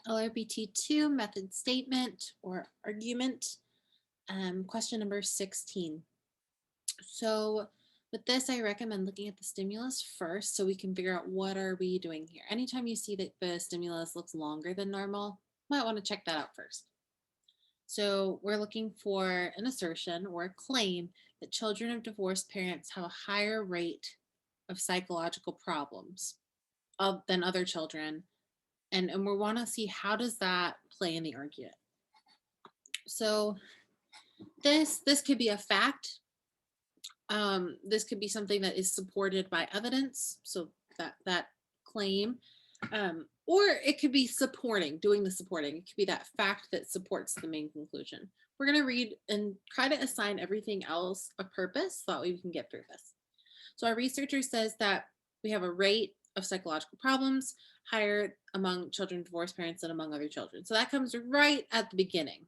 LRBT2 method statement or argument. Question number 16. So with this, I recommend looking at the stimulus first so we can figure out what are we doing here. Anytime you see that the stimulus looks longer than normal, might want to check that out first. So we're looking for an assertion or a claim that children of divorced parents have a higher rate of psychological problems than other children. And we want to see how does that play in the argument. So this could be a fact. This could be something that is supported by evidence. So that claim, or it could be doing the supporting. It could be that fact that supports the main conclusion. We're going to read and try to assign everything else a purpose so that way we can get through this. So our researcher says that we have a rate of psychological problems higher among children of divorced parents than among other children. So that comes right at the beginning.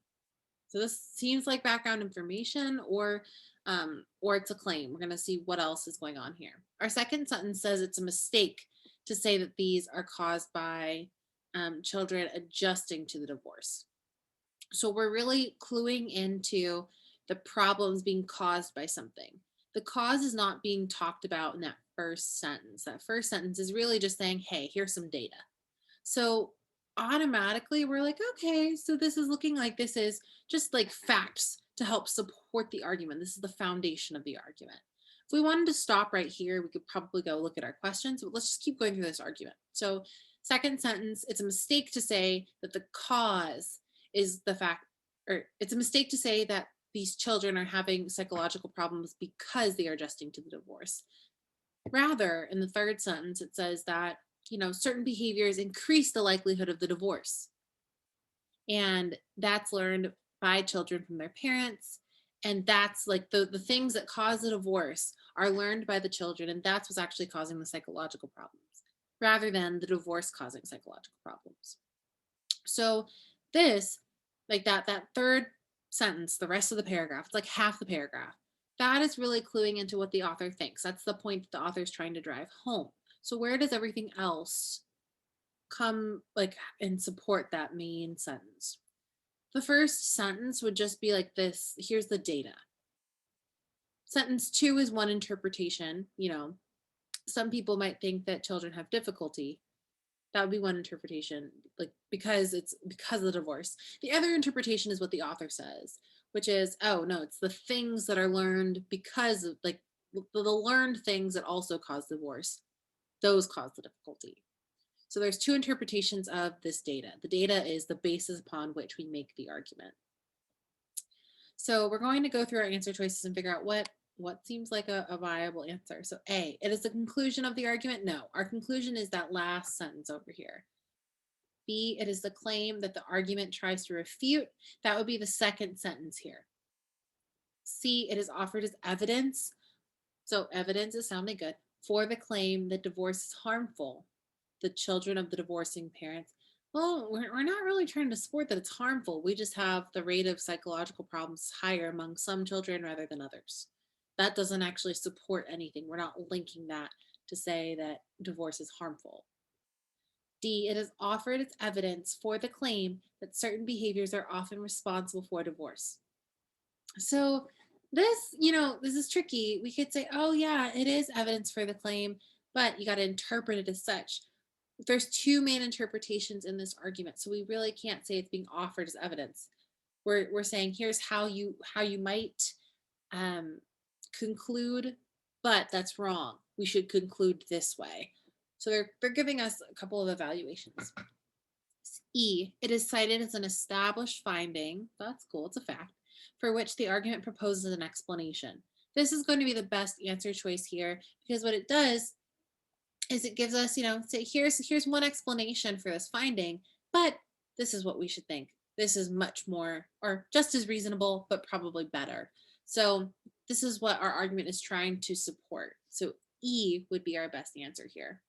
So this seems like background information or it's a claim. We're going to see what else is going on here. Our second sentence says it's a mistake to say that these are caused by children adjusting to the divorce. So we're really cluing into the problems being caused by something. The cause is not being talked about in that first sentence. That first sentence is really just saying, hey, here's some data. So automatically we're like, okay, so this is looking like this is just like facts to help support the argument. This is the foundation of the argument. If we wanted to stop right here, we could probably go look at our questions, but let's just keep going through this argument. So second sentence, it's a mistake to say that the cause is the fact, or it's a mistake to say that these children are having psychological problems because they are adjusting to the divorce. Rather, in the third sentence, it says that, certain behaviors increase the likelihood of the divorce. And that's learned by children from their parents. And that's like the things that cause the divorce are learned by the children. And that's what's actually causing the psychological problems rather than the divorce causing psychological problems. So this, like that third sentence, the rest of the paragraph, it's like half the paragraph. That is really cluing into what the author thinks. That's the point that the author is trying to drive home. So where does everything else come like and support that main sentence? The first sentence would just be like this, here's the data. Sentence 2 is one interpretation. Some people might think that children have difficulty. That would be one interpretation, like because of the divorce. The other interpretation is what the author says, which is, oh no, it's the things that are learned because of like the learned things that also cause divorce. Those cause the difficulty. So there's two interpretations of this data. The data is the basis upon which we make the argument. So we're going to go through our answer choices and figure out what seems like a viable answer. So A, it is the conclusion of the argument. No, our conclusion is that last sentence over here. B, it is the claim that the argument tries to refute. That would be the second sentence here. C, it is offered as evidence. So evidence is sounding good for the claim that divorce is harmful. The children of the divorcing parents. Well, we're not really trying to support that it's harmful. We just have the rate of psychological problems higher among some children rather than others. That doesn't actually support anything. We're not linking that to say that divorce is harmful. D, it is offered as evidence for the claim that certain behaviors are often responsible for divorce. So this, this is tricky. We could say, oh yeah, it is evidence for the claim, but you got to interpret it as such. There's two main interpretations in this argument, so we really can't say it's being offered as evidence. We're saying here's how you might conclude, but that's wrong. We should conclude this way. So they're giving us a couple of evaluations. E, it is cited as an established finding. That's cool. It's a fact for which the argument proposes an explanation. This is going to be the best answer choice here because what it does is it gives us, say here's one explanation for this finding, but this is what we should think. This is much more or just as reasonable, but probably better. So this is what our argument is trying to support. So E would be our best answer here.